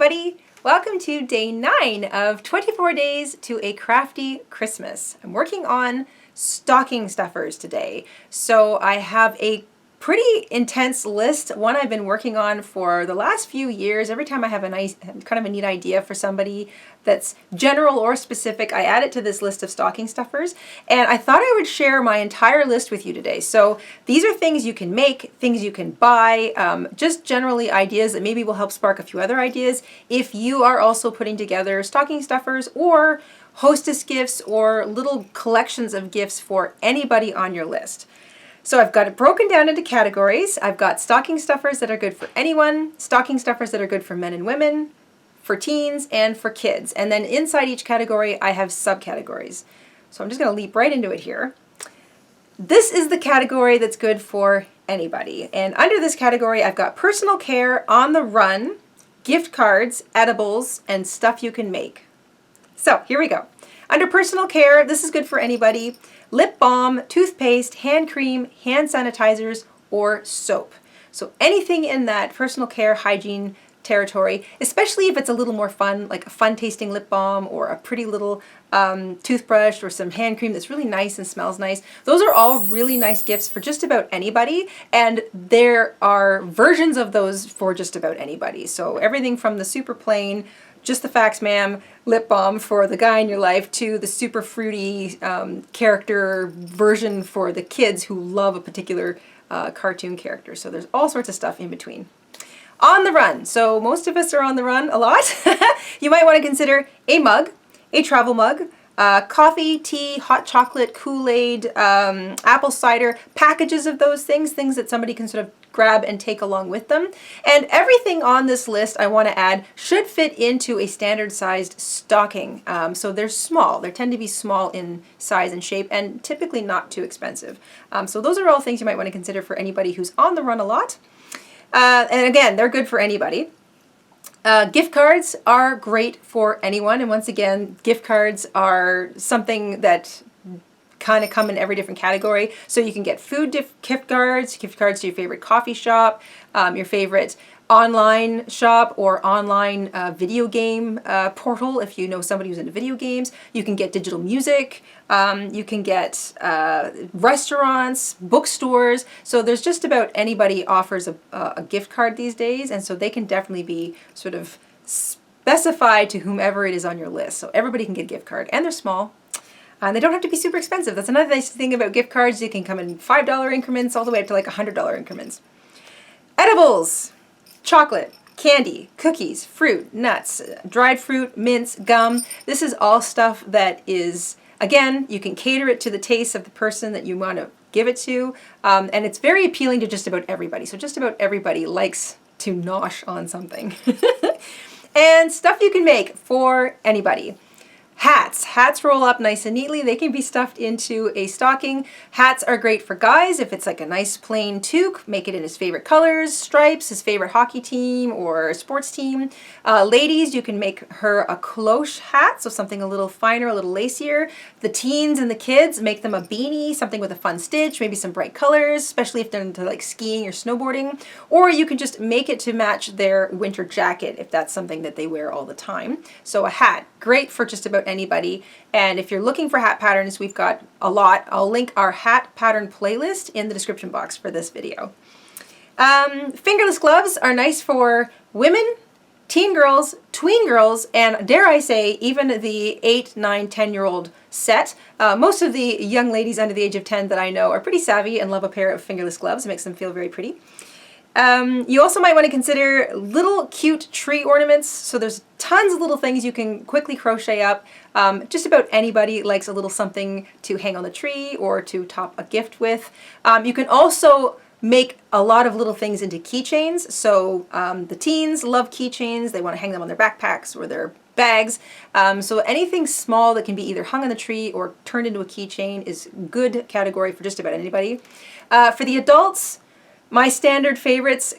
everybody! Welcome to day 9 of 24 days to a crafty Christmas. I'm working on stocking stuffers today. So I have a pretty intense list, one I've been working on for the last few years. Every time I have a nice, kind of a neat idea for somebody that's general or specific, I add it to this list of stocking stuffers. And I thought I would share my entire list with you today. So these are things you can make, things you can buy, just generally ideas that maybe will help spark a few other ideas if you are also putting together stocking stuffers or hostess gifts or little collections of gifts for anybody on your list. So I've got it broken down into categories. I've got stocking stuffers that are good for anyone, stocking stuffers that are good for men and women, for teens, and for kids. And then inside each category, I have subcategories. So I'm just going to leap right into it here. This is the category that's good for anybody. And under this category, I've got personal care, on the run, gift cards, edibles, and stuff you can make. So here we go. Under personal care, this is good for anybody. Lip balm, toothpaste, hand cream, hand sanitizers, or soap. So anything in that personal care hygiene territory, especially if it's a little more fun, like a fun tasting lip balm or a pretty little toothbrush or some hand cream that's really nice and smells nice. Those are all really nice gifts for just about anybody, and there are versions of those for just about anybody. So everything from the super plain, just the facts ma'am lip balm for the guy in your life to the super fruity character version for the kids who love a particular cartoon character. So there's all sorts of stuff in between. On the run. So most of us are on the run a lot. You might want to consider a mug, a travel mug, coffee, tea, hot chocolate, Kool-Aid, apple cider, packages of those things that somebody can sort of grab and take along with them. And everything on this list I want to add should fit into a standard sized stocking. So they're small. They tend to be small in size and shape and typically not too expensive. So those are all things you might want to consider for anybody who's on the run a lot. And again, they're good for anybody. Gift cards are great for anyone. And once again, gift cards are something that kind of come in every different category. So you can get food gift cards to your favorite coffee shop, your favorite online shop or online video game portal if you know somebody who's into video games. You can get digital music. You can get restaurants, bookstores. So there's just about anybody offers a gift card these days, and so they can definitely be sort of specified to whomever it is on your list. So everybody can get a gift card, and they're small. They don't have to be super expensive. That's another nice thing about gift cards. You can come in $5 increments all the way up to like $100 increments. Edibles, chocolate, candy, cookies, fruit, nuts, dried fruit, mints, gum. This is all stuff that is, again, you can cater it to the taste of the person that you want to give it to. And it's very appealing to just about everybody. So just about everybody likes to nosh on something. And stuff you can make for anybody. Hats roll up nice and neatly. They can be stuffed into a stocking. Hats are great for guys. If it's like a nice plain toque, make it in his favorite colors, stripes, his favorite hockey team or sports team. Ladies, you can make her a cloche hat, so something a little finer, a little lacier. The teens and the kids, make them a beanie, something with a fun stitch, maybe some bright colors, especially if they're into like skiing or snowboarding. Or you can just make it to match their winter jacket if that's something that they wear all the time. So a hat, great for just about anybody. And if you're looking for hat patterns, we've got a lot. I'll link our hat pattern playlist in the description box for this video. Fingerless gloves are nice for women, teen girls, tween girls, and dare I say, even the 8, 9, 10-year-old set. Most of the young ladies under the age of 10 that I know are pretty savvy and love a pair of fingerless gloves. It makes them feel very pretty. You also might want to consider little cute tree ornaments. So there's tons of little things you can quickly crochet up. Just about anybody likes a little something to hang on the tree or to top a gift with. You can also make a lot of little things into keychains. So the teens love keychains. They want to hang them on their backpacks or their bags. So anything small that can be either hung on the tree or turned into a keychain is a good category for just about anybody. For the adults, My standard favorites,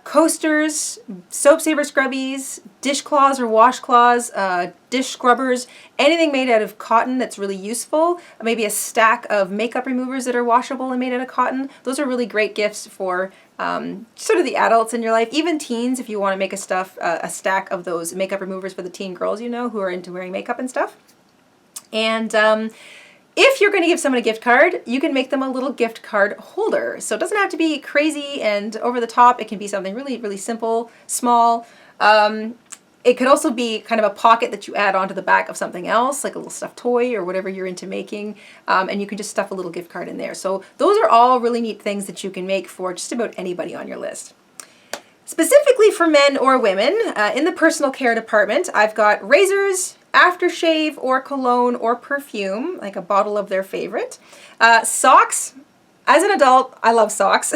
coasters, soap saver scrubbies, dishcloths or washcloths, dish scrubbers, anything made out of cotton that's really useful. Maybe a stack of makeup removers that are washable and made out of cotton. Those are really great gifts for sort of the adults in your life, even teens if you want to make a stack of those makeup removers for the teen girls, you know, who are into wearing makeup and stuff. And if you're going to give someone a gift card, you can make them a little gift card holder. So it doesn't have to be crazy and over the top. It can be something really, really simple, small. It could also be kind of a pocket that you add onto the back of something else, like a little stuffed toy or whatever you're into making. And you can just stuff a little gift card in there. So those are all really neat things that you can make for just about anybody on your list. Specifically for men or women, in the personal care department, I've got razors, aftershave or cologne or perfume, like a bottle of their favorite. Socks. As an adult, I love socks.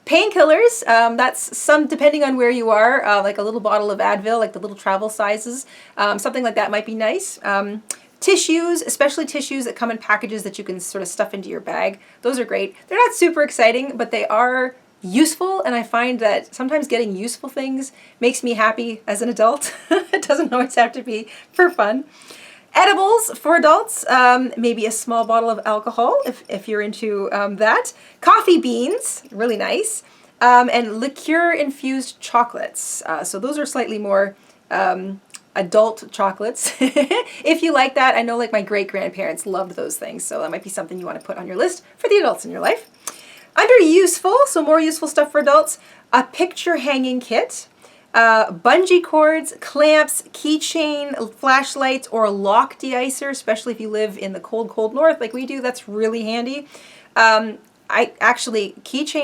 Painkillers, that's some, depending on where you are, like a little bottle of Advil, like the little travel sizes. Something like that might be nice. Tissues, especially tissues that come in packages that you can sort of stuff into your bag. Those are great. They're not super exciting, but they are useful, and I find that sometimes getting useful things makes me happy as an adult. It doesn't always have to be for fun. Edibles for adults, maybe a small bottle of alcohol if you're into that. Coffee beans, really nice. And liqueur-infused chocolates. So those are slightly more adult chocolates. If you like that, I know like my great-grandparents loved those things, so that might be something you want to put on your list for the adults in your life. Under useful, so more useful stuff for adults, a picture hanging kit, bungee cords, clamps, keychain, flashlights, or a lock de-icer, especially if you live in the cold, cold north like we do. That's really handy. Keychain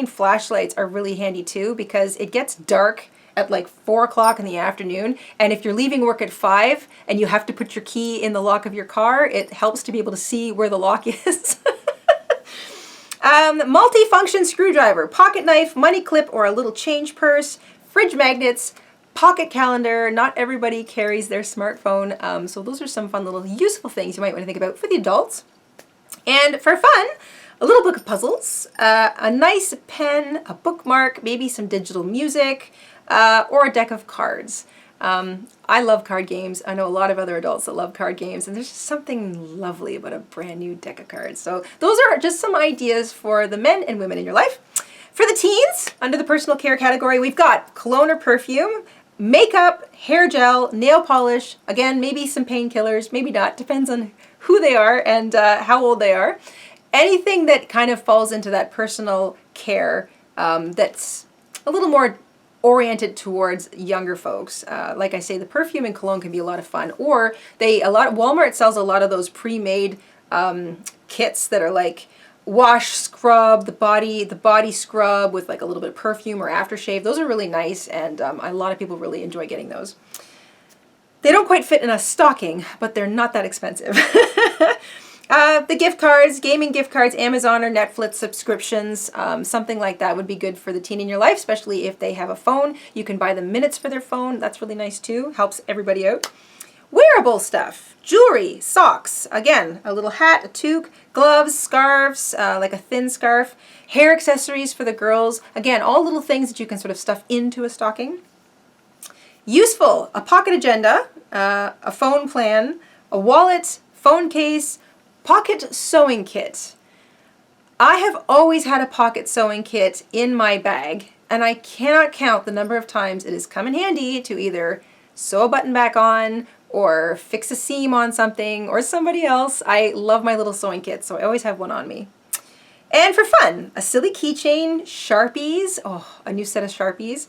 flashlights are really handy too because it gets dark at like 4 o'clock in the afternoon, and if you're leaving work at 5 and you have to put your key in the lock of your car, it helps to be able to see where the lock is. Multi-function screwdriver, pocket knife, money clip, or a little change purse, fridge magnets, pocket calendar. Not everybody carries their smartphone, so those are some fun little useful things you might want to think about for the adults. And for fun, a little book of puzzles, a nice pen, a bookmark, maybe some digital music, or a deck of cards. I love card games. I know a lot of other adults that love card games, and there's just something lovely about a brand new deck of cards. So those are just some ideas for the men and women in your life. For the teens, under the personal care category, we've got cologne or perfume, makeup, hair gel, nail polish, again, maybe some painkillers, maybe not, depends on who they are and how old they are. Anything that kind of falls into that personal care that's a little more oriented towards younger folks. Like I say, the perfume and cologne can be a lot of fun. Or Walmart sells a lot of those pre-made kits that are like wash, scrub, the body scrub with like a little bit of perfume or aftershave. Those are really nice, and a lot of people really enjoy getting those. They don't quite fit in a stocking, but they're not that expensive. The gift cards, gaming gift cards, Amazon or Netflix subscriptions, something like that would be good for the teen in your life, especially if they have a phone. You can buy them minutes for their phone. That's really nice too. Helps everybody out. Wearable stuff, jewelry, socks, again, a little hat, a toque, gloves, scarves, like a thin scarf, hair accessories for the girls. Again, all little things that you can sort of stuff into a stocking. Useful, a pocket agenda, a phone plan, a wallet, phone case, pocket sewing kit. I have always had a pocket sewing kit in my bag, and I cannot count the number of times it has come in handy to either sew a button back on or fix a seam on something or somebody else. I love my little sewing kit, so I always have one on me. And for fun, a silly keychain, Sharpies, a new set of Sharpies,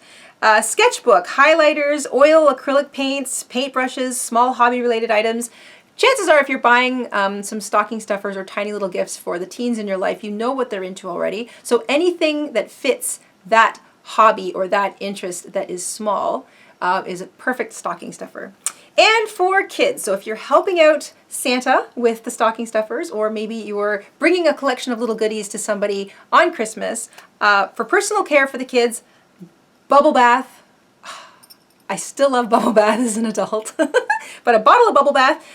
sketchbook, highlighters, oil, acrylic paints, paintbrushes, small hobby-related items. Chances are if you're buying some stocking stuffers or tiny little gifts for the teens in your life, you know what they're into already. So anything that fits that hobby or that interest that is small is a perfect stocking stuffer. And for kids, so if you're helping out Santa with the stocking stuffers, or maybe you're bringing a collection of little goodies to somebody on Christmas, for personal care for the kids, bubble bath. I still love bubble bath as an adult, but a bottle of bubble bath,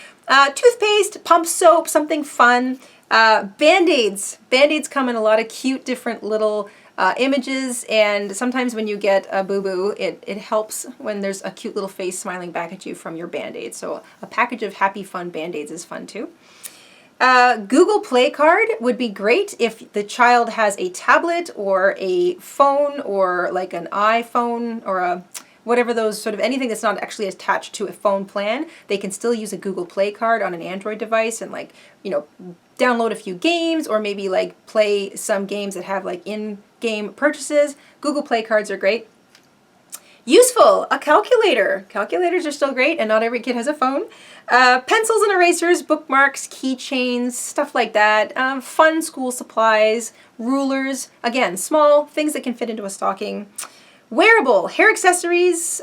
toothpaste, pump soap, something fun, Band-Aids. Band-Aids come in a lot of cute different little images, and sometimes when you get a boo-boo, it helps when there's a cute little face smiling back at you from your Band-Aids. So a package of happy fun Band-Aids is fun too. Google Play Card would be great if the child has a tablet or a phone or like an iPhone or a whatever those sort of anything that's not actually attached to a phone plan. They can still use a Google Play Card on an Android device and, like, you know, download a few games or maybe like play some games that have like in-game purchases. Google Play Cards are great. Useful, a calculator. Calculators are still great, and not every kid has a phone. Pencils and erasers, bookmarks, keychains, stuff like that. Fun school supplies, rulers. Again, small things that can fit into a stocking. Wearable, hair accessories,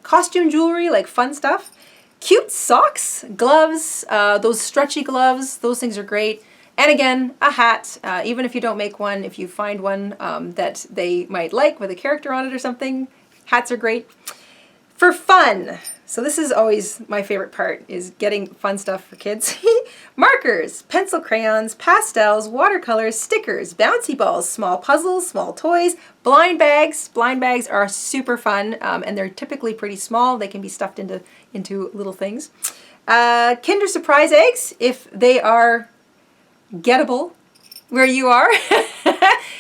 costume jewelry, like fun stuff. Cute socks, gloves, those stretchy gloves, those things are great. And again, a hat, even if you don't make one, if you find one that they might like with a character on it or something, hats are great. For fun, so this is always my favorite part, is getting fun stuff for kids. Markers, pencil crayons, pastels, watercolors, stickers, bouncy balls, small puzzles, small toys, blind bags. Blind bags are super fun, and they're typically pretty small. They can be stuffed into little things. Kinder Surprise eggs, if they are gettable where you are.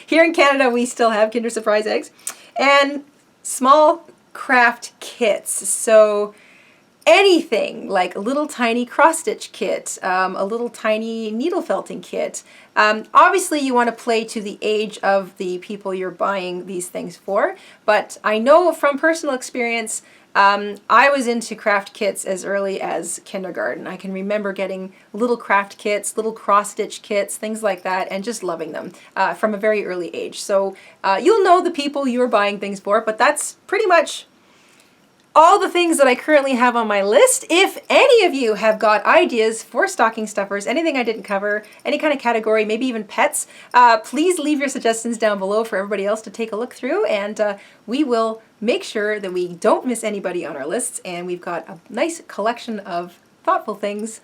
Here in Canada, we still have Kinder Surprise eggs. And small craft kits. So anything like a little tiny cross-stitch kit, a little tiny needle felting kit. Obviously you want to play to the age of the people you're buying these things for, but I know from personal experience, I was into craft kits as early as kindergarten. I can remember getting little craft kits, little cross-stitch kits, things like that, and just loving them from a very early age. So you'll know the people you're buying things for, but that's pretty much all the things that I currently have on my list. If any of you have got ideas for stocking stuffers, anything I didn't cover, any kind of category, maybe even pets, please leave your suggestions down below for everybody else to take a look through, and we will make sure that we don't miss anybody on our lists, and we've got a nice collection of thoughtful things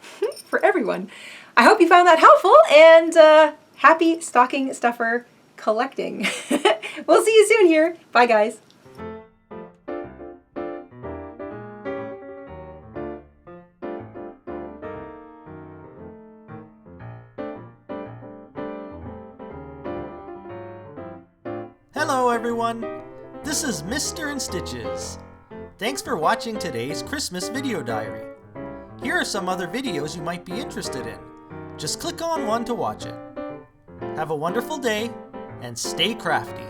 for everyone. I hope you found that helpful, and happy stocking stuffer collecting. We'll see you soon here. Bye, guys. Hello everyone, this is Mr. InStitches. Thanks for watching today's Christmas video diary. Here are some other videos you might be interested in. Just click on one to watch it. Have a wonderful day and stay crafty.